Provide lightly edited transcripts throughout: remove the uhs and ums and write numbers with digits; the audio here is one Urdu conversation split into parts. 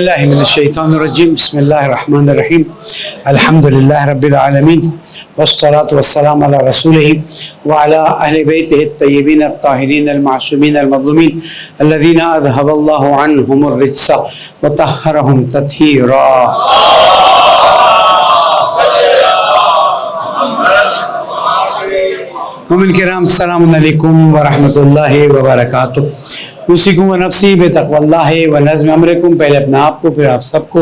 باللہ من الشیطان الرجیم بسم اللہ الرحمن الرحیم الحمد للہ رب العالمین والصلاة والسلام علی رسولہ وعلی اہل بیتہ الطیبین الطاہرین المعصومین المظلومین الذین اذہب اللہ عنہم الرجس وطہرہم تطہیرا۔ مومن کرام السلام علیکم ورحمۃ اللہ وبرکاتہ۔ اوصیکم ونفسی بتقوی اللہ ونظم امرکم، پہلے اپنا آپ کو پھر آپ سب کو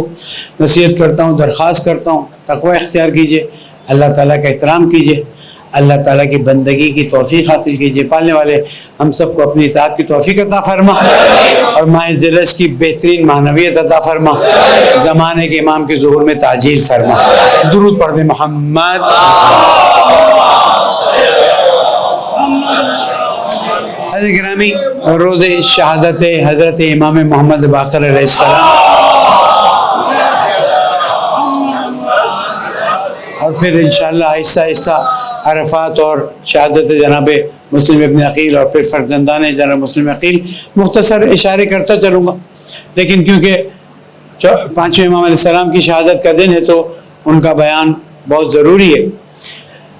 نصیحت کرتا ہوں، درخواست کرتا ہوں تقوی اختیار کیجئے، اللہ تعالیٰ کا احترام کیجئے، اللہ تعالیٰ کی بندگی کی توفیق حاصل کیجئے۔ پالنے والے ہم سب کو اپنی اطاعت کی توفیق عطا فرما اور ماہ ذیالحج کی بہترین معنویت عطا فرما، زمانے کے امام کے ظہور میں تعجیل فرما۔ درود پڑھ دیں محمد۔ حضرت گرامی، روز شہادت حضرت امام محمد باقر علیہ السلام اور پھر انشاءاللہ آہستہ آہستہ عرفات اور شہادت جناب مسلم ابن عقیل اور پھر فرزندان جناب مسلم عقیل، مختصر اشارے کرتا چلوں گا، لیکن کیونکہ پانچویں امام علیہ السلام کی شہادت کا دن ہے تو ان کا بیان بہت ضروری ہے،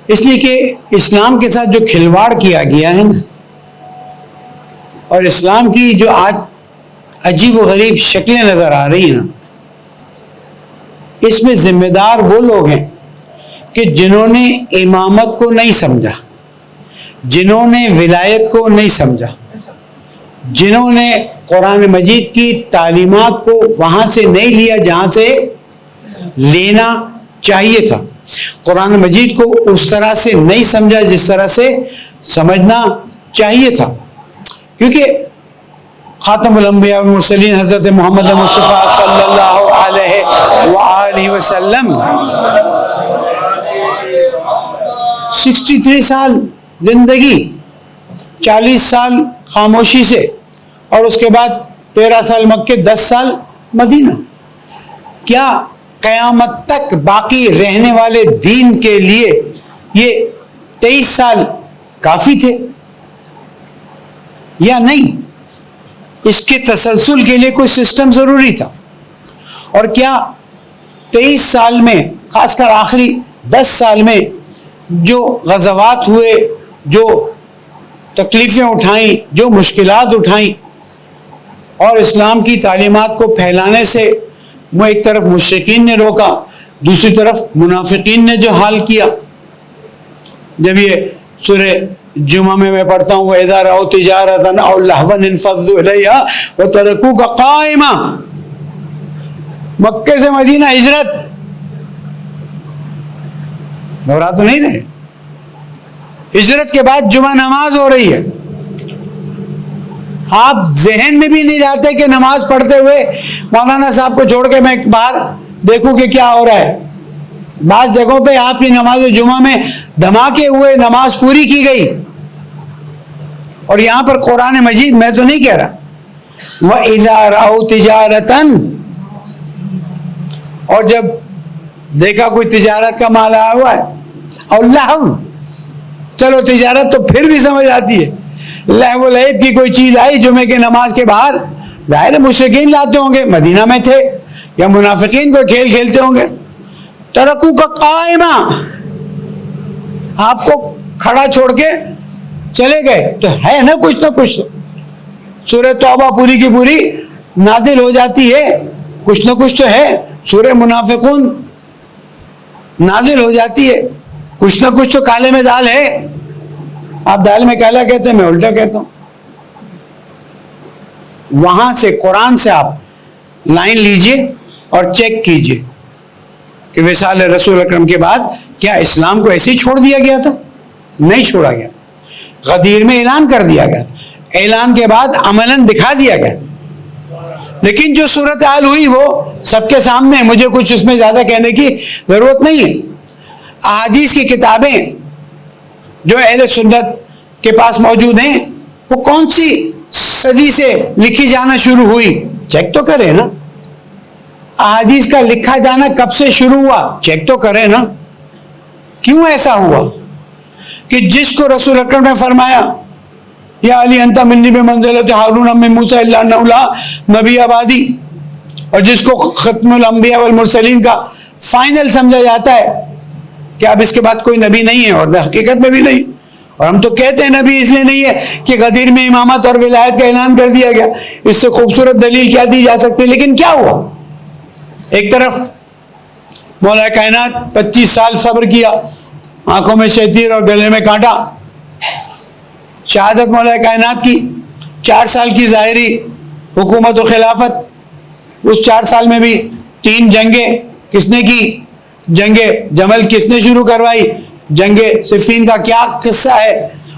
اس لیے کہ اسلام کے ساتھ جو کھلواڑ کیا گیا ہے نا، اور اسلام کی جو آج عجیب و غریب شکلیں نظر آ رہی ہیں نا، اس میں ذمہ دار وہ لوگ ہیں کہ جنہوں نے امامت کو نہیں سمجھا، جنہوں نے ولایت کو نہیں سمجھا، جنہوں نے قرآن مجید کی تعلیمات کو وہاں سے نہیں لیا جہاں سے لینا چاہیے تھا، قرآن مجید کو اس طرح سے نہیں سمجھا جس طرح سے سمجھنا چاہیے تھا، کیونکہ خاتم الانبیاء والمرسلین حضرت محمد مصطفیٰ صلی اللہ علیہ وآلہ وسلم 63 سال زندگی، 40 سال خاموشی سے، اور اس کے بعد 13 سال مکہ، 10 سال مدینہ، کیا قیامت تک باقی رہنے والے دین کے لیے یہ 23 سال کافی تھے یا نہیں؟ اس کے تسلسل کے لیے کوئی سسٹم ضروری تھا، اور کیا 23 سال میں، خاص کر آخری 10 سال میں جو غزوات ہوئے، جو تکلیفیں اٹھائیں، جو مشکلات اٹھائیں، اور اسلام کی تعلیمات کو پھیلانے سے وہ ایک طرف مشرکین نے روکا، دوسری طرف منافقین نے جو حال کیا، جب یہ سورہ جمعہ میں پڑھتا ہوں وَإِذَا رَأَوْا تِجَارَةً أَوْ لَهْوًا انفضوا إِلَيْهَا وَتَرَكُوكَ قَائِمًا، مکے سے مدینہ ہجرت، گھبرا تو نہیں رہے، ہجرت کے بعد جمعہ نماز ہو رہی ہے، آپ ذہن میں بھی نہیں لاتے کہ نماز پڑھتے ہوئے مولانا صاحب کو چھوڑ کے میں باہر دیکھوں کہ کیا ہو رہا ہے۔ بعض جگہوں پہ آپ کی نماز جمعہ میں دھماکے ہوئے، نماز پوری کی گئی، اور یہاں پر قرآن مجید، میں تو نہیں کہہ رہا، وَإِذَا رَأَوْا تِجَارَةً، اور جب دیکھا کوئی تجارت کا مال آیا ہوا ہے، اور لہو، چلو تجارت تو پھر بھی سمجھ آتی ہے، لہو و لعب کی کوئی چیز آئی جمعے کی نماز کے باہر، ظاہر ہے مشرکین لاتے ہوں گے، مدینہ میں تھے، یا منافقین کوئی کھیل کھیلتے ہوں گے، ترکو کا قائمہ، آپ کو کھڑا چھوڑ کے چلے گئے، تو ہے نا کچھ تو سورہ توبہ پوری کی پوری نازل ہو جاتی ہے، کچھ نہ کچھ تو ہے، سورہ منافقون نازل ہو جاتی ہے، کچھ نہ کچھ تو کالے میں دال ہے، آپ دال میں کالا کہتے ہیں، میں الٹا کہتا ہوں۔ وہاں سے قرآن سے آپ لائن لیجئے اور چیک کیجئے کہ وصال رسول اکرم کے بعد کیا اسلام کو ایسے ہی چھوڑ دیا گیا تھا؟ نہیں چھوڑا گیا، غدیر میں اعلان کر دیا گیا، اعلان کے بعد عملاً دکھا دیا گیا، لیکن جو صورتحال ہوئی وہ سب کے سامنے، مجھے کچھ اس میں زیادہ کہنے کی ضرورت نہیں ہے۔ احادیث کی کتابیں جو اہل سنت کے پاس موجود ہیں، وہ کون سی صدی سے لکھی جانا شروع ہوئی؟ چیک تو کریں نا، احادیث کا لکھا جانا کب سے شروع ہوا؟ چیک تو کریں نا۔ کیوں ایسا ہوا کہ جس کو رسول اکرم نے فرمایا یا علی انت منی بمنزلۃ ہارون من موسیٰ الا انہ لا نبی آبادی، اور جس کو ختم الانبیاء والمرسلین کا فائنل سمجھا جاتا ہے کہ اب اس کے بعد کوئی نبی نہیں ہے، اور حقیقت میں بھی نہیں. اور ہم تو کہتے ہیں نبی اس لیے نہیں ہے کہ غدیر میں امامت اور ولایت کا اعلان کر دیا گیا. اس سے خوبصورت دلیل کیا دی جا سکتی ہے؟ لیکن کیا ہوا؟ ایک طرف مولا کائنات 25 سال صبر کیا، آنکھوں میں شتیر اور گلے میں کانٹا. شہادت مولا کائنات کی، 4 سال کی ظاہری حکومت و خلافت. اس 4 سال میں بھی 3 جنگیں کس نے کی؟ جنگ جمل کس نے شروع کروائی؟ جنگ صفین کا کیا قصہ ہے؟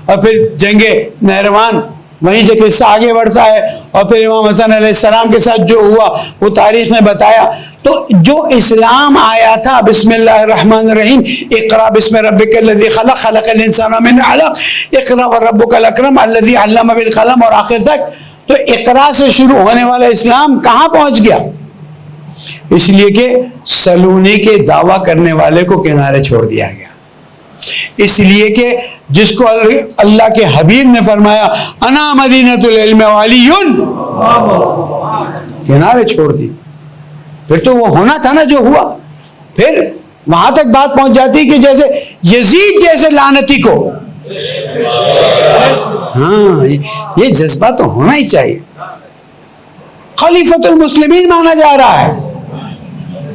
اور پھر جنگ نہروان، وہیں سے قصہ آگے بڑھتا ہے. اور پھر امام حسن علیہ السلام کے ساتھ جو ہوا وہ تاریخ نے بتایا. تو جو اسلام آیا تھا بسم اللہ الرحمن الرحیم، اقرا بسم ربک الذی خلق، خلق الانسان من علق، اقرا وربک الاکرم الذی علم بالقلم، اور آخر تک. تو اقرا سے شروع ہونے والا اسلام کہاں پہنچ گیا؟ اس لیے کہ سلونی کے دعویٰ کرنے والے کو کنارے چھوڑ دیا گیا. اس لیے کہ جس کو اللہ کے حبیب نے فرمایا انا مدینۃ العلم والیون، کنارے چھوڑ دی. پھر تو وہ ہونا تھا نا جو ہوا. پھر وہاں تک بات پہنچ جاتی کہ جیسے یزید جیسے لعنتی کو، ہاں یہ جذبہ تو ہونا ہی چاہیے. خلیفۃ المسلمین مانا جا رہا ہے،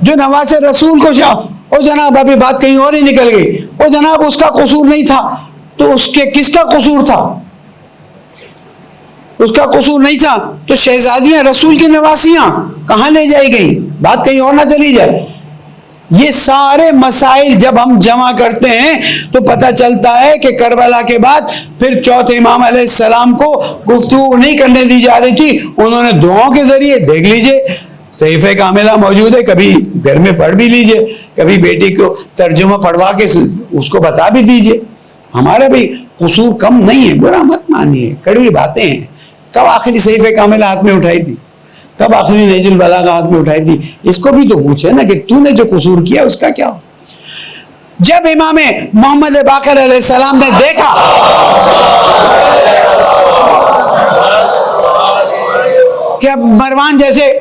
جو نواز رسول کو او جناب ابھی بات کہیں اور ہی نکل گئی، او جناب اس کا قصور نہیں تھا. تو اس کے کس کا قصور تھا؟ اس کا قصور نہیں تھا تو شہزادیاں رسول کی نواسیاں کہاں لے جائی گئی؟ بات کہیں اور نہ چلی جائے. یہ سارے مسائل جب ہم جمع کرتے ہیں تو پتہ چلتا ہے کہ کربلا کے بعد پھر چوتھے امام علیہ السلام کو گفتگو نہیں کرنے دی جا رہی تھی. انہوں نے دعاؤں کے ذریعے، دیکھ لیجئے صحیفہ کاملہ موجود ہے، کبھی گھر میں پڑھ بھی لیجئے، کبھی بیٹی کو ترجمہ پڑھوا کے اس کو بتا بھی دیجئے. ہمارا بھی قصور کم نہیں ہے، برا مت مانیے، کڑوی باتیں ہیں. کب آخری صحیفہ کاملہ ہاتھ میں اٹھائی تھی؟ کب آخری نہج البلاغہ ہاتھ میں اٹھائی تھی؟ اس کو بھی تو پوچھے نا کہ تو نے جو قصور کیا اس کا کیا ہو. جب امام محمد باقر علیہ السلام نے دیکھا کہ مروان جیسے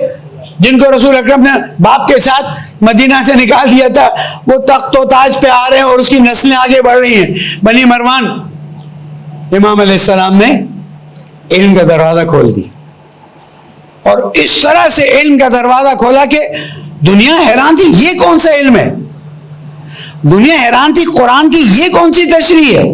جن کو رسول اکرم نے باپ کے ساتھ مدینہ سے نکال دیا تھا، وہ تخت و تاج پہ آ رہے ہیں اور اس کی نسلیں آگے بڑھ رہی ہیں، بنی مروان. امام علیہ السلام نے علم کا دروازہ کھول دی، اور اس طرح سے علم کا دروازہ کھولا کہ دنیا حیران تھی یہ کون سا علم ہے. دنیا حیران تھی قرآن کی یہ کون سی تشریح ہے.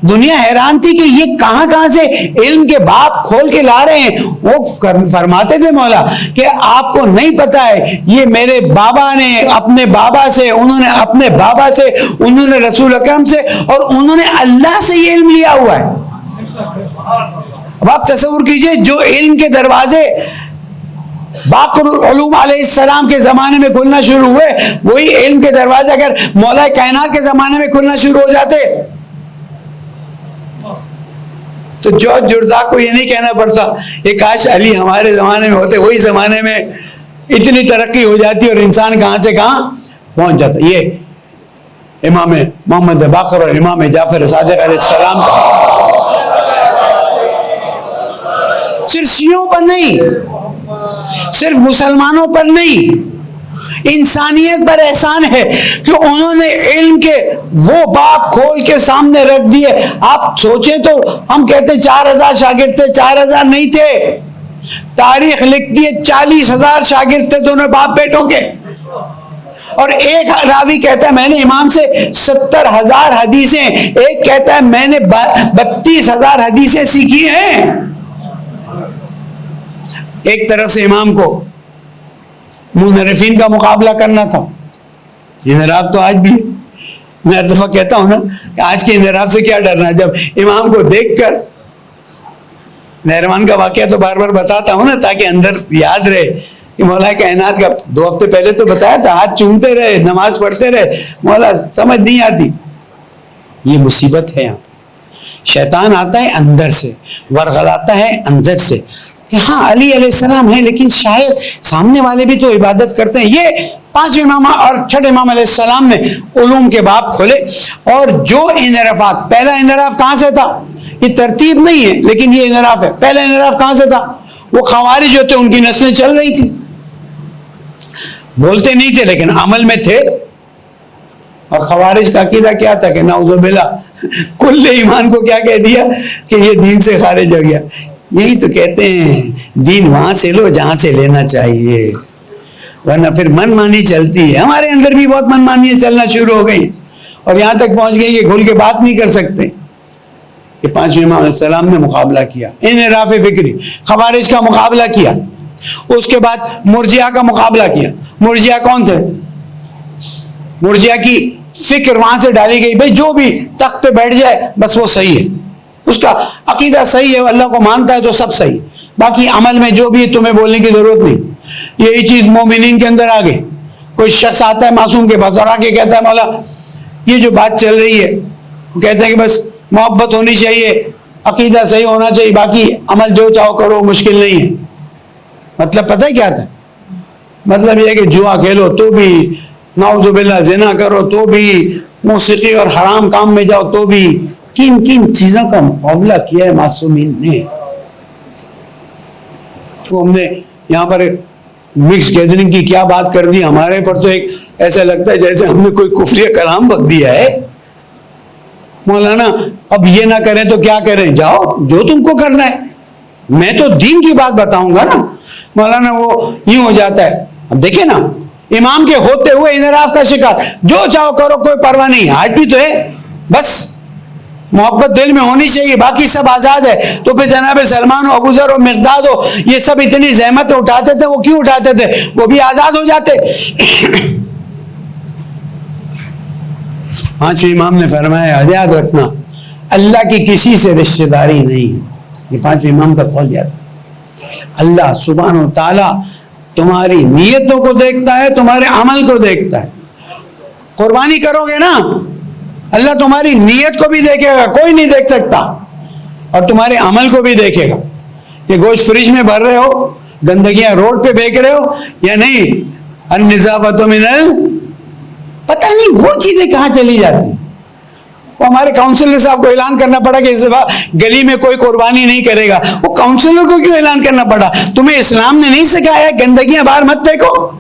دنیا حیران تھی کہ یہ کہاں کہاں سے علم کے باب کھول کے لا رہے ہیں. وہ فرماتے تھے مولا کہ آپ کو نہیں پتا ہے، یہ میرے بابا نے اپنے بابا سے، انہوں نے اپنے بابا سے، انہوں نے رسول اکرم سے، اور انہوں نے اللہ سے یہ علم لیا ہوا ہے. اب آپ تصور کیجئے جو علم کے دروازے باقر العلوم علیہ السلام کے زمانے میں کھلنا شروع ہوئے، وہی علم کے دروازے اگر مولا کائنات کے زمانے میں کھلنا شروع ہو جاتے تو جورج جرداق کو یہ نہیں کہنا پڑتا کہ کاش علی ہمارے زمانے میں ہوتے، وہی زمانے میں اتنی ترقی ہو جاتی اور انسان کہاں سے کہاں پہنچ جاتا. یہ امام محمد باقر اور امام جعفر صادق علیہ السلام کا صرف شیعوں پر نہیں، صرف مسلمانوں پر نہیں، انسانیت پر احسان ہے کہ انہوں نے علم کے وہ باب کھول کے سامنے رکھ دیے. آپ سوچیں تو ہم کہتے 4000 شاگرد تھے، 4000 نہیں تھے. تاریخ لکھتی ہے 40,000 شاگرد تھے دونوں باپ بیٹوں کے. اور ایک راوی کہتا ہے میں نے امام سے 70,000 حدیثیں، ایک کہتا ہے میں نے 32,000 حدیثیں سیکھی ہیں. ایک طرف سے امام کو منحرفین کا مقابلہ کرنا تھا. انحراف تو آج بھی ہے. میں ہر دفعہ کہتا ہوں نا کہ آج کے انحراف سے کیا ڈرنا ہے. جب امام کو دیکھ کر نہروان کا واقعہ تو بار بار بتاتا ہوں نا تاکہ اندر یاد رہے کہ مولا کائنات کا 2 ہفتے پہلے تو بتایا تھا، ہاتھ چومتے رہے، نماز پڑھتے رہے، مولا سمجھ نہیں آتی. یہ مصیبت ہے. یہاں شیطان آتا ہے اندر سے، ورغلاتا ہے اندر سے کہ ہاں علی علیہ السلام ہے لیکن شاید سامنے والے بھی تو عبادت کرتے ہیں. یہ 5 امام اور 6 امام علیہ السلام نے علوم کے باب کھولے. اور جو انحرافات، پہلا انحراف کہاں سے تھا؟ یہ ترتیب نہیں ہے لیکن یہ انحراف ہے. پہلا انحراف کہاں سے تھا؟ وہ خوارج جو تھے ان کی نسلیں چل رہی تھی. بولتے نہیں تھے لیکن عمل میں تھے. اور خوارج کا عقیدہ کیا تھا کہ نعوذ باللہ کل ایمان کو کیا کہہ دیا کہ یہ دین سے خارج ہو گیا. یہی تو کہتے ہیں دین وہاں سے لو جہاں سے لینا چاہیے, ورنہ پھر من مانی چلتی ہے. ہمارے اندر بھی بہت من مانیاں چلنا شروع ہو گئی اور یہاں تک پہنچ گئی کہ کھل کے بات نہیں کر سکتے. کہ پانچویں امام علیہ السلام نے مقابلہ کیا, انحراف فکری خوارج کا مقابلہ کیا, اس کے بعد مرجیہ کا مقابلہ کیا. مرجیہ کون تھے؟ مرجیہ کی فکر وہاں سے ڈالی گئی بھائی جو بھی تخت پہ بیٹھ جائے بس وہ صحیح ہے, اس کا عقیدہ صحیح ہے, اللہ کو مانتا ہے تو سب صحیح, باقی عمل میں جو بھی تمہیں بولنے کی ضرورت نہیں. یہی چیز مومنین کے اندر آ گئی. کوئی شخص آتا ہے معصوم کے پاس اور آ کے کہتا ہے مولا یہ جو بات چل رہی ہے, وہ کہتے ہیں کہ بس محبت ہونی چاہیے, عقیدہ صحیح ہونا چاہیے, باقی عمل جو چاہو کرو مشکل نہیں ہے. مطلب پتہ ہے کیا تھا؟ مطلب یہ ہے کہ جوا کھیلو تو بھی, نعوذ باللہ زنا کرو تو بھی, موسیقی اور حرام کام میں جاؤ تو بھی. کن کن چیزوں کا مقابلہ کیا ہے معصومین نے. تو ہم نے یہاں پر مکس گیدرنگ کی کیا بات کر دی, ہمارے پر تو ایک ایسا لگتا ہے جیسے ہم نے کوئی کفری کلام بک دیا ہے. مولانا اب یہ نہ کریں تو کیا کریں؟ جاؤ جو تم کو کرنا ہے, میں تو دین کی بات بتاؤں گا نا. مولانا وہ یوں ہو جاتا ہے. اب دیکھیں نا امام کے ہوتے ہوئے انحراف کا شکار, جو چاہو کرو کوئی پرواہ نہیں. آج بھی تو ہے, بس محبت دل میں ہونی چاہیے, باقی سب آزاد ہے. تو پھر جناب سلمان ہو, ابو ذر ہو, مقداد ہو, یہ سب اتنی زحمت اٹھاتے تھے, وہ کیوں اٹھاتے تھے؟ وہ بھی آزاد ہو جاتے. پانچویں امام نے فرمایا یاد رکھنا اللہ کی کسی سے رشتہ داری نہیں. یہ پانچویں امام کا قول یاد. اللہ سبحانہ و تعالی تمہاری نیتوں کو دیکھتا ہے, تمہارے عمل کو دیکھتا ہے. قربانی کرو گے نا, اللہ تمہاری نیت کو بھی دیکھے گا, کوئی نہیں دیکھ سکتا, اور تمہارے عمل کو بھی دیکھے گا. کہ گوشت فریج میں بھر رہے ہو, گندگیاں روڈ پہ پھینک رہے ہو یا نہیں. النظافۃ من پتہ نہیں وہ چیزیں کہاں چلی جاتی. وہ ہمارے کاؤنسلر صاحب کو اعلان کرنا پڑا کہ اس دفعہ گلی میں کوئی قربانی نہیں کرے گا. وہ کاؤنسلر کو کیوں اعلان کرنا پڑا؟ تمہیں اسلام نے نہیں سکھایا گندگیاں باہر مت پھینکو؟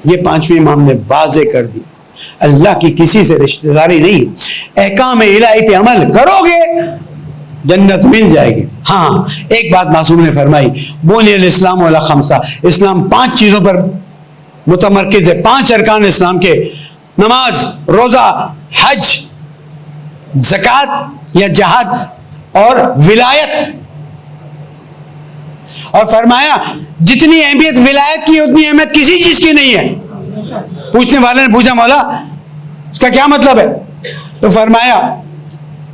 یہ پانچویں امام نے واضح کر دی اللہ کی کسی سے رشتہ داری نہیں. احکام الہی پہ عمل کرو گے جنت مل جائے گی. ہاں ایک بات معصوم نے فرمائی, بنی الاسلام علی خمسہ, اسلام 5 چیزوں پر متمرکز ہے. 5 ارکان اسلام کے, نماز, روزہ, حج, زکوٰۃ یا جہاد اور ولایت. اور فرمایا جتنی اہمیت ولایت کی اتنی اہمیت کسی چیز کی نہیں ہے. پوچھنے والے نے پوچھا مولا اس کا کیا مطلب ہے؟ تو فرمایا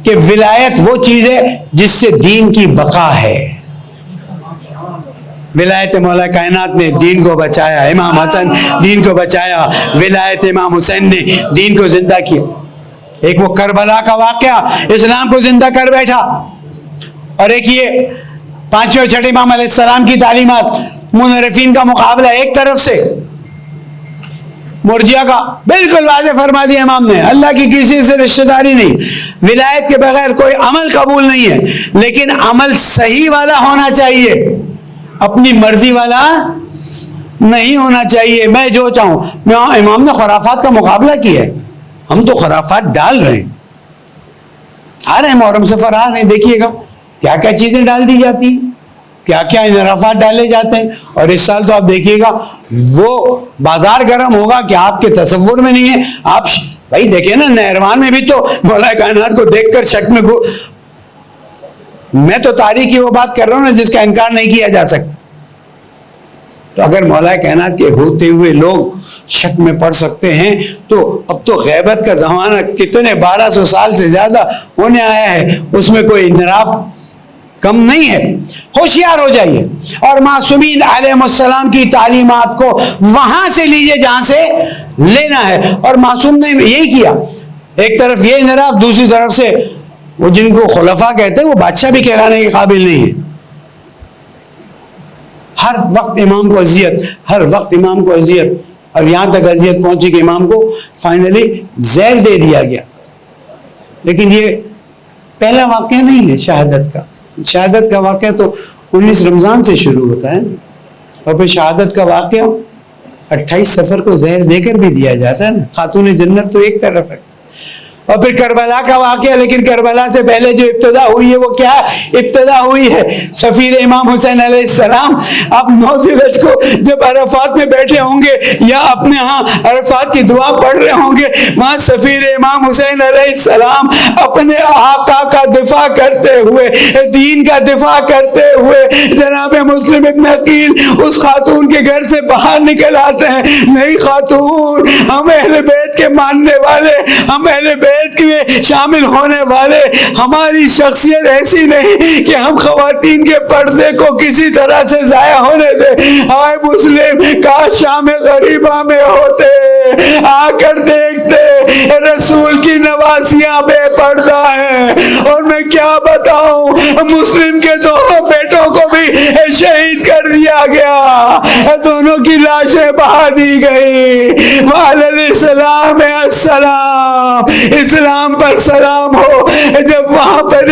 کہ ولایت وہ چیز ہے جس سے دین کی بقا ہے. ولایت مولا کائنات نے دین کو بچایا, امام حسن دین کو بچایا, ولایت امام حسین نے دین کو زندہ کیا. ایک وہ کربلا کا واقعہ اسلام کو زندہ کر بیٹھا, اور ایک یہ 5ویں اور 6ٹھے امام علیہ السلام کی تعلیمات. منحرفین کا مقابلہ ایک طرف سے, مرجیہ کا بالکل واضح فرما دیا امام نے اللہ کی کسی سے رشتہ داری نہیں, ولایت کے بغیر کوئی عمل قبول نہیں ہے, لیکن عمل صحیح والا ہونا چاہیے, اپنی مرضی والا نہیں ہونا چاہیے. میں جو چاہوں. امام نے خرافات کا مقابلہ کیا ہے, ہم تو خرافات ڈال رہے ہیں, آ رہے ہیں محرم سفر آ رہے ہیں, دیکھیے گا کیا کیا چیزیں ڈال دی جاتی ہیں, کیا کیا انحرافات ڈالے جاتے ہیں. اور اس سال تو آپ دیکھیے گا وہ بازار گرم ہوگا کہ آپ کے تصور میں نہیں ہے. آپ بھائی دیکھیں نا نہروان میں بھی تو مولا کائنات کو دیکھ کر شک میں میں تو تاریخ کی وہ بات کر رہا ہوں نا جس کا انکار نہیں کیا جا سکتا. تو اگر مولا کائنات کے ہوتے ہوئے لوگ شک میں پڑ سکتے ہیں تو اب تو غیبت کا زمانہ کتنے 1200 سال سے زیادہ ہونے آیا ہے, اس میں کوئی انحراف کم نہیں ہے. ہوشیار ہو جائیے اور معصومین علیہ السلام کی تعلیمات کو وہاں سے لیجئے جہاں سے لینا ہے. اور معصوم نے یہی کیا, ایک طرف یہ انحراف, دوسری طرف سے وہ جن کو خلفاء کہتے ہیں وہ بادشاہ بھی کہلانے کے قابل نہیں ہے. ہر وقت امام کو اذیت, ہر وقت امام کو اذیت, اور یہاں تک اذیت پہنچی کہ امام کو فائنلی زہر دے دیا گیا. لیکن یہ پہلا واقعہ نہیں ہے شہادت کا. شہادت کا واقعہ تو 19 رمضان سے شروع ہوتا ہے نا. اور پھر شہادت کا واقعہ 28 سفر کو زہر دے کر بھی دیا جاتا ہے نا. خاتون جنت تو ایک طرف ہے. اور پھر کربلا کا واقعہ, لیکن کربلا سے پہلے جو ابتدا ہوئی ہے وہ کیا ابتدا ہوئی ہے؟ سفیر امام حسین علیہ السلام آپ 9 ذیلحج کو جب عرفات میں بیٹھے ہوں گے یا اپنے ہاں عرفات کی دعا پڑھ رہے ہوں گے, وہاں سفیر امام حسین علیہ السلام اپنے آقا کا دفاع کرتے ہوئے, دین کا دفاع کرتے ہوئے جناب مسلم ابن عقیل اس خاتون کے گھر سے باہر نکل آتے ہیں. نہیں خاتون, ہم اہل بیت کے ماننے والے, ہم اہل بیت کے شامل ہونے والے, ہماری شخصیت ایسی نہیں کہ ہم خواتین کے پردے کو کسی طرح سے ضائع ہونے دیں. ہائے مسلم, کاش شام غریبہ میں ہوتے, آ کر دیکھتے رسول کی نوازیاں بے پردہ ہیں. اور میں کیا بتاؤں, مسلم کے دونوں بیٹوں کو بھی شہید کر دیا گیا, دونوں کی لاشیں بہا دی گئی. وعلیہ السلام السلام, اسلام پر سلام ہو. جب وہاں پر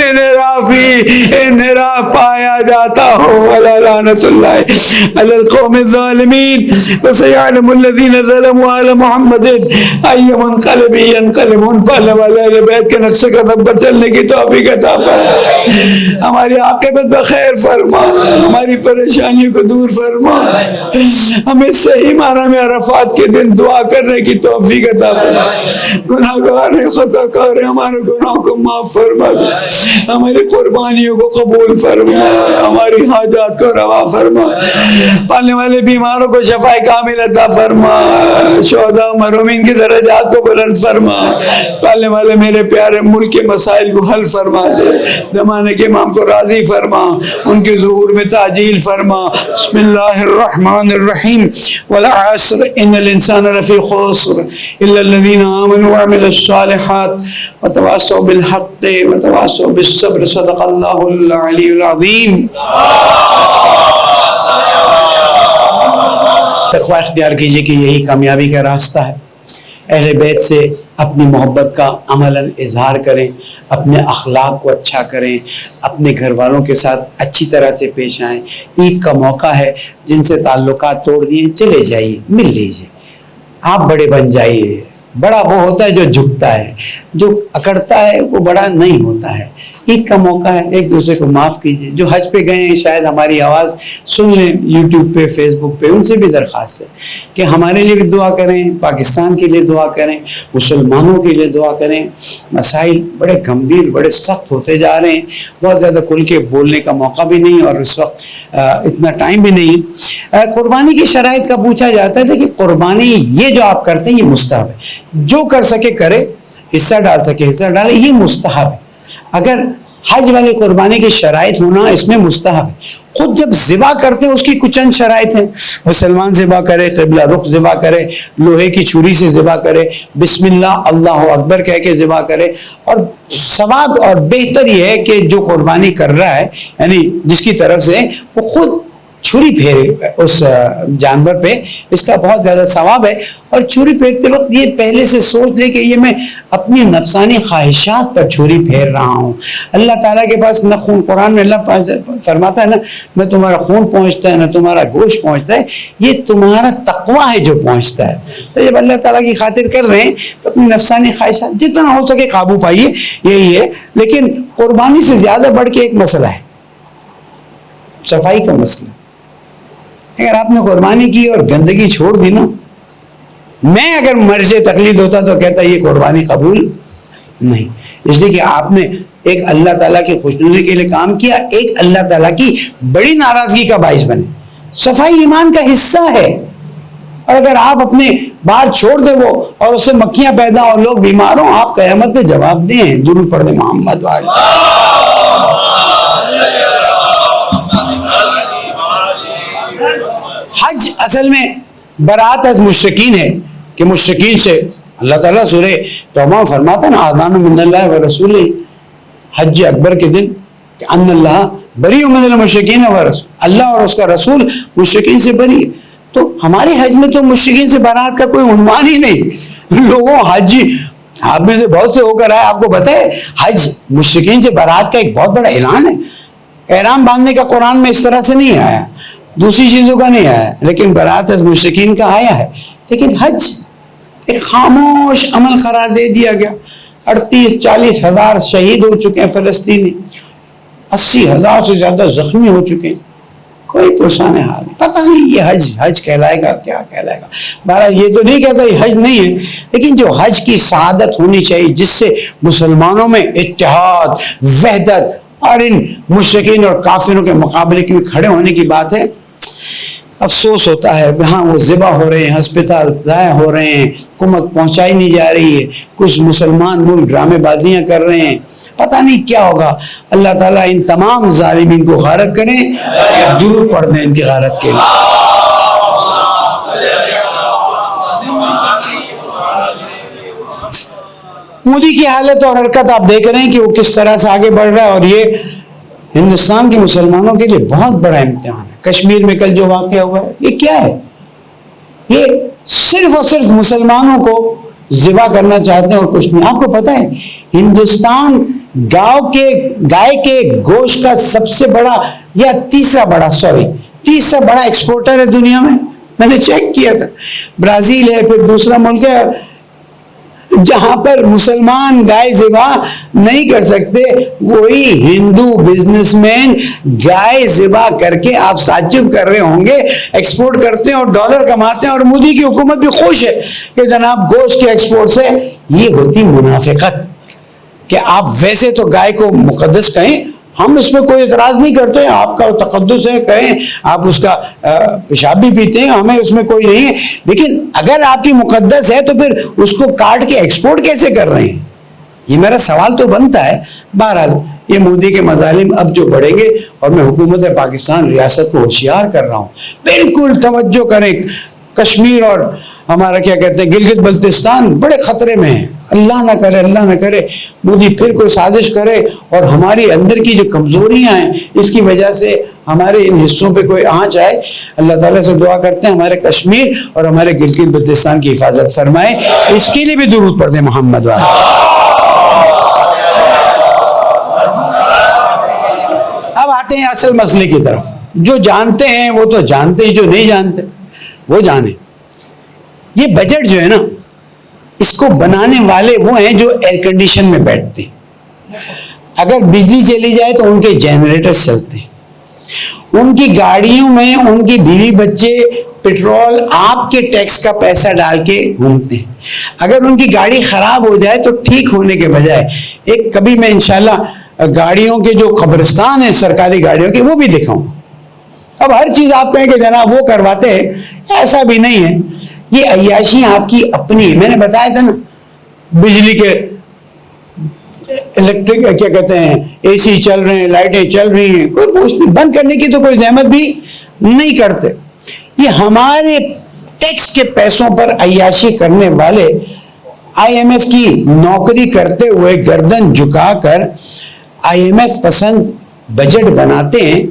انحراف پایا جاتا ہو, لعنت اللہ علی القوم الظالمین, وسيعلم الذين ظلموا على محمد اي منقلب ينقلبون. پہلے والے اہل بیت کے نقش قدم پر چلنے کی توفیق عطا فرما, ہماری عاقبت بخیر فرما, ہماری پریشانیوں کو دور فرما, ہمیں صحیح معنی میں عرفات کے دن دعا کرنے کی توفیق عطا فرما. گناہگار ہیں, خطا کار ہیں, ہمارے گناہوں کو معاف فرما دے, ہماری قربانیوں کو قبول فرما, ہماری حاجات کو روا فرما, پالنے والے بیماروں کو شفا کامل عطا فرما, شہداء مرحومین کی درجات کو بلند فرما, پالنے والے میرے پیارے ملک کے مسائل کو حل فرما دے, زمانے کے امام کو راضی فرما, ان کے ظہور میں تعجیل فرما. بسم اللہ الرحمن الرحیم. والعصر ان الانسان لفی خسر الا الذین آمنوا وعملوا الصالحات وتواصوا بالحق وتواصوا بالصبر. صدق اللہ العلی العظیم. تقوی اختیار کیجئے کہ یہی کامیابی کا راستہ ہے. اہل بیت سے اپنی محبت کا عملاً اظہار کریں, اپنے اخلاق کو اچھا کریں, اپنے گھر والوں کے ساتھ اچھی طرح سے پیش آئیں. عید کا موقع ہے, جن سے تعلقات توڑ دیے چلے جائیے, مل لیجئے, آپ بڑے بن جائیے. بڑا وہ ہوتا ہے جو جھکتا ہے, جو اکڑتا ہے وہ بڑا نہیں ہوتا ہے. عید کا موقع ہے, ایک دوسرے کو معاف کیجیے. جو حج پہ گئے ہیں شاید ہماری آواز سن لیں یوٹیوب پہ, فیس بک پہ, ان سے بھی درخواست ہے کہ ہمارے لیے بھی دعا کریں, پاکستان کے لیے دعا کریں, مسلمانوں کے لیے دعا کریں. مسائل بڑے گمبھیر, بڑے سخت ہوتے جا رہے ہیں. بہت زیادہ کھل کے بولنے کا موقع بھی نہیں, اور اس وقت اتنا ٹائم بھی نہیں. قربانی کی شرائط کا پوچھا جاتا ہے کہ قربانی یہ جو آپ کرتے ہیں یہ مستحب ہے, جو کر سکے کرے, حصہ ڈال سکے حصہ ڈالے, یہ مستحب ہے. اگر حج والی قربانی کی شرائط ہونا اس میں مستحب ہے. خود جب ذبح کرتے ہیں اس کی کچھ چند شرائط ہیں. مسلمان ذبح کرے, قبلہ رخ ذبح کرے, لوہے کی چھری سے ذبح کرے, بسم اللہ اللہ اکبر کہہ کے ذبح کرے. اور ثواب اور بہتر یہ ہے کہ جو قربانی کر رہا ہے, یعنی جس کی طرف سے, وہ خود چھری پھیرے اس جانور پہ, اس کا بہت زیادہ ثواب ہے. اور چھری پھیرتے وقت یہ پہلے سے سوچ لے کہ یہ میں اپنی نفسانی خواہشات پر چھری پھیر رہا ہوں. اللہ تعالیٰ کے پاس نہ خون, قرآن میں اللہ فرماتا ہے نا, نہ تمہارا خون پہنچتا ہے نہ تمہارا گوشت پہنچتا ہے, یہ تمہارا تقویٰ ہے جو پہنچتا ہے. تو جب اللہ تعالیٰ کی خاطر کر رہے ہیں تو اپنی نفسانی خواہشات جتنا ہو سکے قابو پائیے, یہی ہے. لیکن قربانی سے زیادہ بڑھ کے ایک مسئلہ ہے, صفائی کا مسئلہ. اگر آپ نے قربانی کی اور گندگی چھوڑ دی نا, میں اگر مرض تقلید ہوتا تو کہتا یہ قربانی قبول نہیں. اس لیے کہ آپ نے ایک اللہ تعالیٰ کی خوشنودی کے لیے کام کیا, ایک اللہ تعالیٰ کی بڑی ناراضگی کا باعث بنے. صفائی ایمان کا حصہ ہے, اور اگر آپ اپنے باہر چھوڑ دیں وہ, اور اس سے مکھیاں پیدا اور لوگ بیمار ہوں, آپ قیامت میں جواب دیں. درود پڑھ دیں محمد والے. حج اصل میں برات از مشرکین ہے, کہ مشرکین سے اللہ تعالیٰ سورہ توبہ فرماتا ہے نا, آذان من اللہ و رسول, حج اکبر کے دن کہ ان اللہ بری من المشرکین و رسول, اللہ اور اس کا رسول مشرکین سے بری. تو ہمارے حج میں تو مشرکین سے برات کا کوئی عنوان ہی نہیں. لوگوں حج, آپ میں سے بہت سے ہو کر آئے, آپ کو بتائے حج مشرکین سے برات کا ایک بہت بڑا اعلان ہے. احرام باندھنے کا قرآن میں اس طرح سے نہیں آیا. دوسری چیزوں کا نہیں آیا، لیکن برات از مشرکین کا آیا ہے. لیکن حج ایک خاموش عمل قرار دے دیا گیا. 38-40 ہزار شہید ہو چکے ہیں فلسطینی، 80,000 سے زیادہ زخمی ہو چکے ہیں. کوئی پرسان حال نہیں. پتہ نہیں یہ حج کہلائے گا کیا کہلائے گا. بہرحال یہ تو نہیں کہتا یہ حج نہیں ہے، لیکن جو حج کی سعادت ہونی چاہیے جس سے مسلمانوں میں اتحاد، وحدت اور ان مشرکین اور کافروں کے مقابلے کے کھڑے ہونے کی بات ہے. افسوس ہوتا ہے وہاں وہ ذبح ہو رہے ہیں، ہسپتال ضائع ہو رہے ہیں، حکومت پہنچائی نہیں جا رہی ہے، کچھ مسلمان ملک ڈرامے بازیاں کر رہے ہیں، پتہ نہیں کیا ہوگا. اللہ تعالیٰ ان تمام ظالمین کو غارت کریں، درود پڑھ دیں ان کی غارت کے لیے. مودی کی حالت اور حرکت آپ دیکھ رہے ہیں کہ وہ کس طرح سے آگے بڑھ رہا ہے، اور یہ ہندوستان کے مسلمانوں کے لیے بہت بڑا امتحان ہے. کشمیر میں کل جو واقعہ ہوا ہے یہ کیا ہے؟ یہ صرف اور صرف مسلمانوں کو ذبح کرنا چاہتے ہیں اور کچھ نہیں. آپ کو پتہ ہے ہندوستان گائے کے گوشت کا سب سے بڑا یا تیسرا بڑا ایکسپورٹر ہے دنیا میں. میں نے چیک کیا تھا. برازیل ہے، پھر دوسرا ملک ہے جہاں پر مسلمان گائے ذبح نہیں کر سکتے، وہی ہندو بزنس مین گائے ذبح کر کے آپ تعجب کر رہے ہوں گے ایکسپورٹ کرتے ہیں اور ڈالر کماتے ہیں. اور مودی کی حکومت بھی خوش ہے کہ جناب گوشت کے ایکسپورٹ سے. یہ ہوتی منافقت کہ آپ ویسے تو گائے کو مقدس کہیں، ہم اس میں کوئی اعتراض نہیں کرتے، آپ کا تقدس ہے کہیں، آپ اس کا پیشاب بھی پیتے ہیں، ہمیں اس میں کوئی نہیں ہے. لیکن اگر آپ کی مقدس ہے تو پھر اس کو کاٹ کے ایکسپورٹ کیسے کر رہے ہیں؟ یہ میرا سوال تو بنتا ہے. بہرحال یہ مودی کے مظالم اب جو بڑھیں گے، اور میں حکومت پاکستان ریاست کو ہوشیار کر رہا ہوں، بالکل توجہ کریں. کشمیر اور ہمارا کیا کہتے ہیں گلگت بلتستان بڑے خطرے میں ہیں. اللہ نہ کرے مودی پھر کوئی سازش کرے اور ہماری اندر کی جو کمزوریاں ہیں اس کی وجہ سے ہمارے ان حصوں پہ کوئی آنچ آئے. اللہ تعالیٰ سے دعا کرتے ہیں ہمارے کشمیر اور ہمارے گلگت بلتستان کی حفاظت فرمائے. اس کے لیے بھی درود پڑھ دیں محمد والے. اب آتے ہیں اصل مسئلے کی طرف. جو جانتے ہیں وہ تو جانتے ہیں، جو نہیں جانتے وہ جانیں. یہ بجٹ جو ہے نا، اس کو بنانے والے وہ ہیں جو ایئر کنڈیشن میں بیٹھتے ہیں. اگر بجلی چلی جائے تو ان کے جنریٹر چلتے ہیں، ان کی گاڑیوں میں ان کی بیوی بچے پیٹرول آپ کے ٹیکس کا پیسہ ڈال کے گھومتے ہیں. اگر ان کی گاڑی خراب ہو جائے تو ٹھیک ہونے کے بجائے کبھی میں انشاءاللہ گاڑیوں کے جو قبرستان ہیں سرکاری گاڑیوں کے وہ بھی دکھاؤں. اب ہر چیز آپ کہیں کہ جناب وہ کرواتے ہیں، ایسا بھی نہیں ہے. یہ عیاشی آپ کی اپنی. میں نے بتایا تھا نا بجلی کے الیکٹرک کیا کہتے ہیں اے سی چل رہے ہیں، لائٹیں چل رہی ہیں، کوئی پوچھتے بند کرنے کی تو کوئی زحمت بھی نہیں کرتے. یہ ہمارے ٹیکس کے پیسوں پر عیاشی کرنے والے IMF کی نوکری کرتے ہوئے گردن جھکا کر IMF پسند بجٹ بناتے ہیں،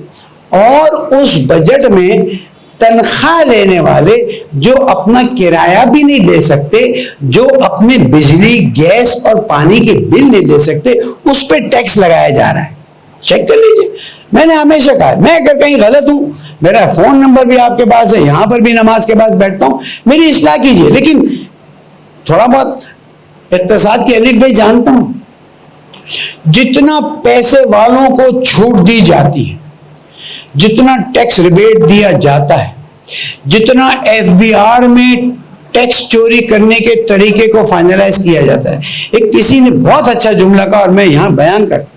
اور اس بجٹ میں تنخواہ لینے والے جو اپنا کرایہ بھی نہیں دے سکتے، جو اپنے بجلی گیس اور پانی کے بل نہیں دے سکتے، اس پہ ٹیکس لگایا جا رہا ہے. چیک کر لیجئے. میں نے ہمیشہ کہا میں اگر کہیں غلط ہوں، میرا فون نمبر بھی آپ کے پاس ہے، یہاں پر بھی نماز کے بعد بیٹھتا ہوں، میری اصلاح کیجئے. لیکن تھوڑا بہت اقتصاد کی الف بے جانتا ہوں. جتنا پیسے والوں کو چھوٹ دی جاتی ہے، جتنا ٹیکس ریبیٹ دیا جاتا ہے، جتنا FBR میں ٹیکس چوری کرنے کے طریقے کو فائنلائز کیا جاتا ہے. ایک کسی نے بہت اچھا جملہ کہا اور میں یہاں بیان کرتا ہوں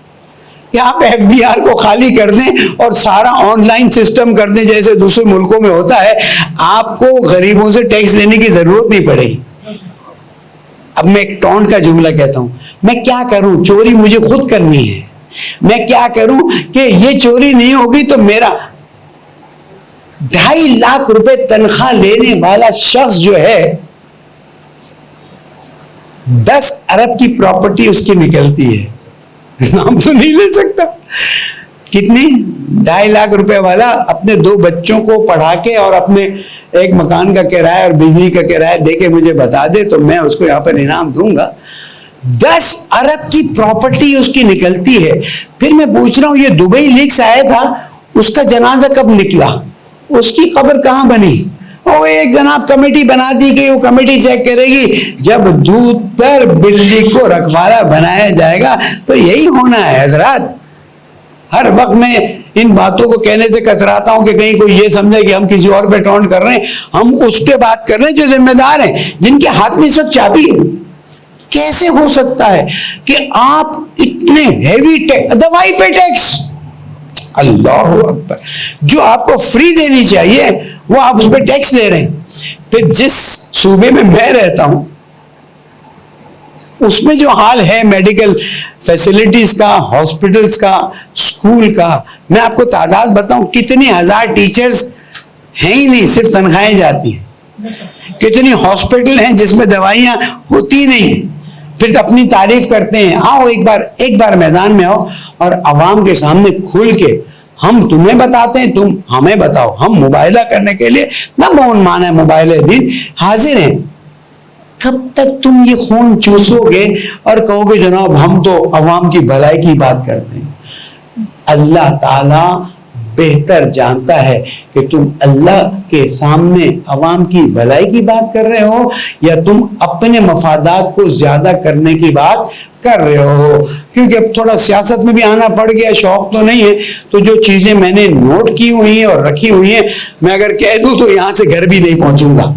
کہ آپ FBR کو خالی کر دیں اور سارا آن لائن سسٹم کر دیں جیسے دوسرے ملکوں میں ہوتا ہے، آپ کو غریبوں سے ٹیکس لینے کی ضرورت نہیں پڑے گی. اب میں ایک ٹونٹ کا جملہ کہتا ہوں، میں کیا کروں، چوری مجھے خود کرنی ہے. میں کیا کروں کہ یہ چوری نہیں ہوگی تو میرا 2.5 لاکھ روپے تنخواہ لینے والا شخص جو ہے 10 ارب کی پراپرٹی اس کی نکلتی ہے. نام تو نہیں لے سکتا. کتنی؟ 2.5 لاکھ روپے والا اپنے 2 بچوں کو پڑھا کے اور اپنے ایک مکان کا کرایہ اور بجلی کا کرایہ دے کے مجھے بتا دے تو میں اس کو یہاں پر انعام دوں گا. 10 ارب کی پراپرٹی اس کی نکلتی ہے. پھر میں پوچھ رہا ہوں یہ دبئی لیکس آیا تھا، اس کا جنازہ کب نکلا؟ اس کی قبر کہاں بنی؟ وہ ایک جناب کمیٹی بنا دی گئی, وہ کمیٹی چیک کرے گی. جب دودھ پر بلی کو رکھوالا بنایا جائے گا تو یہی ہونا ہے حضرات. ہر وقت میں ان باتوں کو کہنے سے کتراتا ہوں کہ کہیں کوئی یہ سمجھے کہ ہم کسی اور پہ ٹونٹ کر رہے ہیں. ہم اس پہ بات کر رہے ہیں جو ذمہ دار ہیں, جن کے ہاتھ میں سب چابی ہے. کیسے ہو سکتا ہے کہ آپ اتنے ہیوی دوائی پہ ٹیکس, اللہ اکبر, جو آپ کو فری دینی چاہیے وہ آپ اس پہ ٹیکس لے رہے ہیں. پھر جس صوبے میں میں رہتا ہوں اس میں جو حال ہے میڈیکل فیسلٹیز کا, ہاسپٹلز کا, اسکول کا, میں آپ کو تعداد بتاؤں کتنی ہزار ٹیچرز ہیں ہی نہیں, صرف تنخواہیں جاتی ہیں. کتنی ہاسپٹل ہیں جس میں دوائیاں ہوتی نہیں, پھر اپنی تعریف کرتے ہیں. آؤ ایک بار میدان میں آؤ اور عوام کے سامنے کھل کے ہم تمہیں بتاتے ہیں, تم ہمیں بتاؤ. ہم مباہلہ کرنے کے لیے نہ مون مانا مباہلہ دین حاضر ہیں. کب تک تم یہ خون چوسو گے اور کہو گے جناب ہم تو عوام کی بھلائی کی بات کرتے ہیں؟ اللہ تعالی بہتر جانتا ہے کہ تم اللہ کے سامنے عوام کی بھلائی کی بات کر رہے ہو یا تم اپنے مفادات کو زیادہ کرنے کی بات کر رہے ہو. کیونکہ اب تھوڑا سیاست میں بھی آنا پڑ گیا, شوق تو نہیں ہے, تو جو چیزیں میں نے نوٹ کی ہوئی ہیں اور رکھی ہوئی ہیں میں اگر کہہ دوں تو یہاں سے گھر بھی نہیں پہنچوں گا.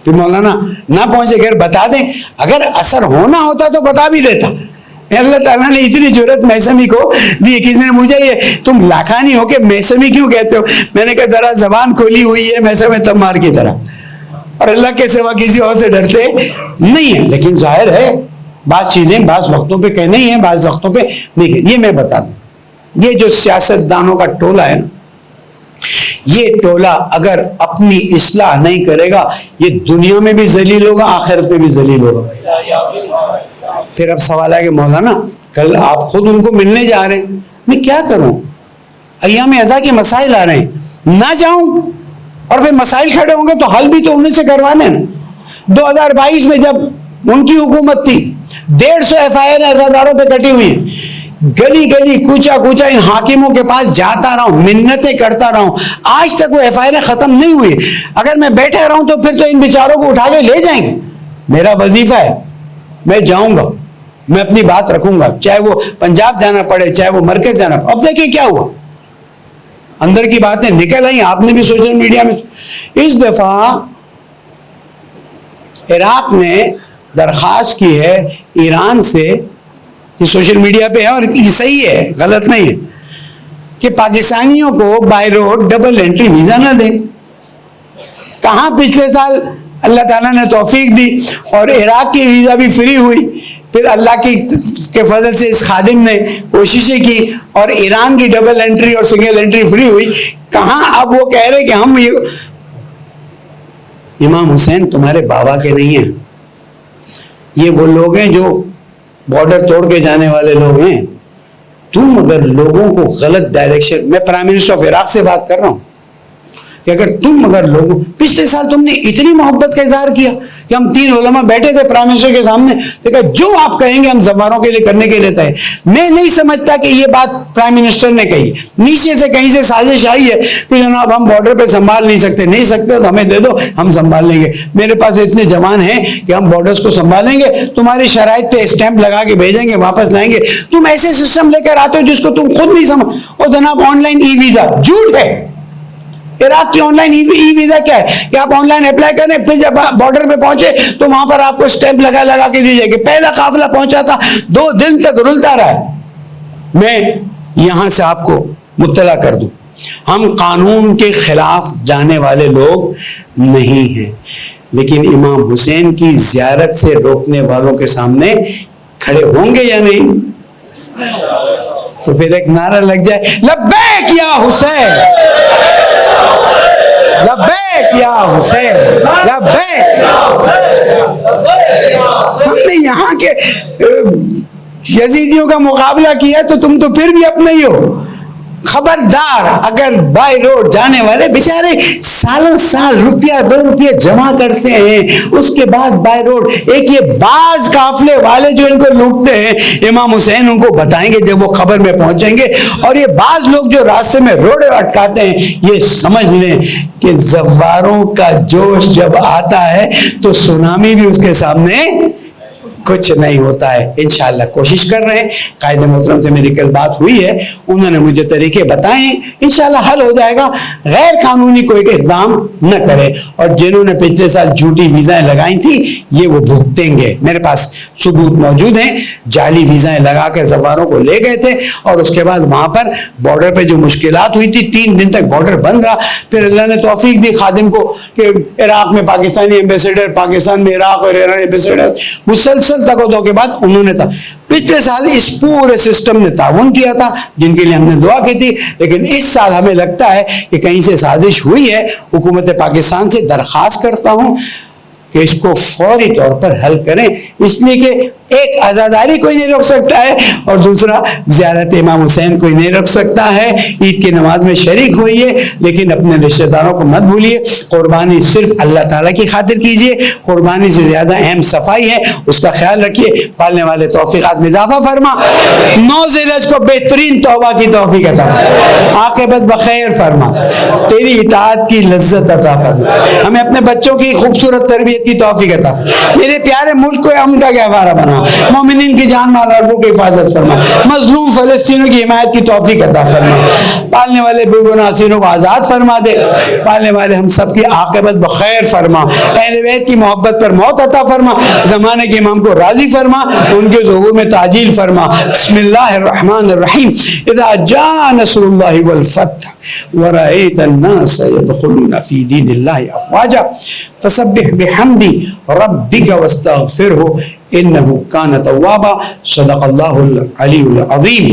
پھر مولانا نہ پہنچے گھر بتا دیں, اگر اثر ہونا ہوتا تو بتا بھی دیتا. اللہ تعالیٰ نے اتنی جرت میسمی کو دی. کسی نے مجھے یہ تم لاکھانی ہو کے میسمی کیوں کہتے ہو؟ میں نے کہا ذرا زبان کھولی ہوئی ہے میسم تمار کی طرح, اور اللہ کے سوا کسی اور سے ڈرتے نہیں ہیں. لیکن ظاہر ہے بعض چیزیں بعض وقتوں پہ کہنے ہی ہیں, بعض وقتوں پہ نہیں. یہ میں بتا دوں, یہ جو سیاست دانوں کا ٹولہ ہے نا, یہ ٹولہ اگر اپنی اصلاح نہیں کرے گا یہ دنیا میں بھی ذلیل ہوگا, آخرت میں بھی ذلیل ہوگا. پھر اب سوال ہے کہ مولانا کل آپ خود ان کو ملنے جا رہے ہیں, میں کیا کروں؟ ایام ازا کے مسائل آ رہے ہیں, نہ جاؤں اور پھر مسائل کھڑے ہوں گے تو حل بھی تو انہیں سے کروانے نا. 2022 میں جب ان کی حکومت تھی 150 FIR عزاداروں پہ کٹی ہوئی, گلی گلی کوچا کوچا ان حاکموں کے پاس جاتا رہا ہوں, منتیں کرتا رہا ہوں, آج تک وہ FIR ختم نہیں ہوئی. اگر میں بیٹھے رہا ہوں تو پھر تو ان بیچاروں کو اٹھا کے لے جائیں گے. میرا وظیفہ ہے, میں جاؤں گا, میں اپنی بات رکھوں گا, چاہے وہ پنجاب جانا پڑے چاہے وہ مرکز جانا پڑے. اب دیکھیں کیا ہوا, اندر کی باتیں نکل آئی, آپ نے بھی سوشل میڈیا میں. اس دفعہ عراق نے درخواست کی ہے ایران سے, یہ سوشل میڈیا پہ ہے اور یہ صحیح ہے, غلط نہیں ہے, کہ پاکستانیوں کو by road double entry visa نہ دیں. کہاں پچھلے سال اللہ تعالیٰ نے توفیق دی اور عراق کی ویزا بھی فری ہوئی, پھر اللہ کے فضل سے اس خادم نے کوششیں کی اور ایران کی ڈبل انٹری اور سنگل انٹری فری ہوئی. کہاں اب وہ کہہ رہے کہ ہم امام حسین تمہارے بابا کے نہیں ہیں, یہ وہ لوگ ہیں جو بارڈر توڑ کے جانے والے لوگ ہیں. تم اگر لوگوں کو غلط ڈائریکشن, میں پرائم منسٹر آف عراق سے بات کر رہا ہوں, کہ اگر تم اگر لوگوں, پچھلے سال تم نے اتنی محبت کا اظہار کیا کہ ہم 3 علماء بیٹھے تھے پرائم منسٹر کے سامنے, دیکھا جو آپ کہیں گے ہم زبانوں کے لیے کرنے کے لیے تھے. میں نہیں سمجھتا کہ یہ بات پرائم منسٹر نے کہی, نیچے سے کہیں سے سازش آئی ہے کہ جناب ہم بارڈر پہ سنبھال نہیں سکتے تو ہمیں دے دو, ہم سنبھال لیں گے. میرے پاس اتنے جوان ہیں کہ ہم بارڈرز کو سنبھالیں گے, تمہاری شرائط پہ اسٹیمپ لگا کے بھیجیں گے, واپس لائیں گے. تم ایسے سسٹم لے کر آتے ہو جس کو تم خود نہیں سمجھ. اور جناب آن لائن ای ویزا جھوٹ ہے. عراق کی آن لائن ای ویزا کیا ہے کہ آپ آن لائن اپلائی کریں, پھر جب بارڈر پہ پہنچے تو وہاں پر آپ کو اسٹیمپ لگا کے دی جائے گی. پہلا قافلہ پہنچا تھا 2 دن تک رلتا رہا ہے. میں یہاں سے آپ کو مطلع کر دوں, ہم قانون کے خلاف جانے والے لوگ نہیں ہیں, لیکن امام حسین کی زیارت سے روکنے والوں کے سامنے کھڑے ہوں گے یا نہیں؟ تو پھر ایک نعرہ لگ جائے, لبیک یا حسین, لبیک یا حسین, لبیک. ہم نے یہاں کے یزیدیوں کا مقابلہ کیا تو تم تو پھر بھی اپنے ہی ہو. خبردار اگر بائی روڈ جانے والے بیچارے سالوں سال روپیہ 2 روپیہ جمع کرتے ہیں, اس کے بعد بائی روڈ ایک یہ بعض قافلے والے جو ان کو لوٹتے ہیں, امام حسین ان کو بتائیں گے جب وہ قبر میں پہنچیں گے, اور یہ بعض لوگ جو راستے میں روڈے اٹکاتے ہیں, یہ سمجھ لیں کہ زواروں کا جوش جب آتا ہے تو سونامی بھی اس کے سامنے کچھ نہیں ہوتا ہے. انشاءاللہ کوشش کر رہے ہیں. قائد محترم سے میری کل بات ہوئی ہے, انہوں نے مجھے طریقے بتائے ہیں, انشاءاللہ حل ہو جائے گا. غیر قانونی کوئی اقدام نہ کرے, اور جنہوں نے پچھلے سال جھوٹی ویزائیں لگائی تھی یہ وہ بھگتیں گے. میرے پاس ثبوت موجود ہیں, جعلی ویزائیں لگا کر زواروں کو لے گئے تھے, اور اس کے بعد وہاں پر بارڈر پہ جو مشکلات ہوئی تھی, 3 دن تک بارڈر بند رہا. پھر اللہ نے توفیق دی خادم کو کہ عراق میں پاکستانی ایمبیسیڈر, پاکستان میں عراق اور ایران ایمبیسیڈر مسلسل تقاضوں کے بعد انہوں نے پچھلے سال اس پورے سسٹم نے تعاون کیا تھا, جن کے لیے ہم نے دعا کی تھی. لیکن اس سال ہمیں لگتا ہے کہ کہیں سے سازش ہوئی ہے. حکومت پاکستان سے درخواست کرتا ہوں کہ اس کو فوری طور پر حل کریں, اس لیے کہ ایک عزاداری کوئی نہیں روک سکتا ہے, اور دوسرا زیارت امام حسین کوئی نہیں روک سکتا ہے. عید کی نماز میں شریک ہوئیے, لیکن اپنے رشتہ داروں کو مت بھولیے. قربانی صرف اللہ تعالیٰ کی خاطر کیجیے. قربانی سے زیادہ اہم صفائی ہے, اس کا خیال رکھیے. پالنے والے توفیقات میں اضافہ فرما, 9 ذی الحج کو بہترین توبہ کی توفیق عطا فرما, عاقبت بخیر فرما, تیری اطاعت کی لذت عطا فرما, ہمیں اپنے بچوں کی خوبصورت تربیت کی توفیق عطا فرما. میرے پیارے ملک کو امن کا گہوارہ بنا, مومنین کی جان مال اور کی حفاظت فرما, مظلوم فلسطینیوں کی حمایت کی توفیق عطا فرما, پالنے والے بے گناہ اسیروں کو آزاد فرما دے, پالنے والے ہم سب کی عاقبت بخیر فرما, اہل بیت کی محبت پر موت عطا فرما, زمانے کے امام کو راضی فرما, ان کے ظہور میں تعجیل فرما. بسم اللہ الرحمن الرحیم. اذا جاء نصر اللہ والفتح ورأيت الناس يدخلون في دين الله أفواجا فسبح بحمد ربك واستغفره إنه كان توابا. صدق الله العلي العظيم.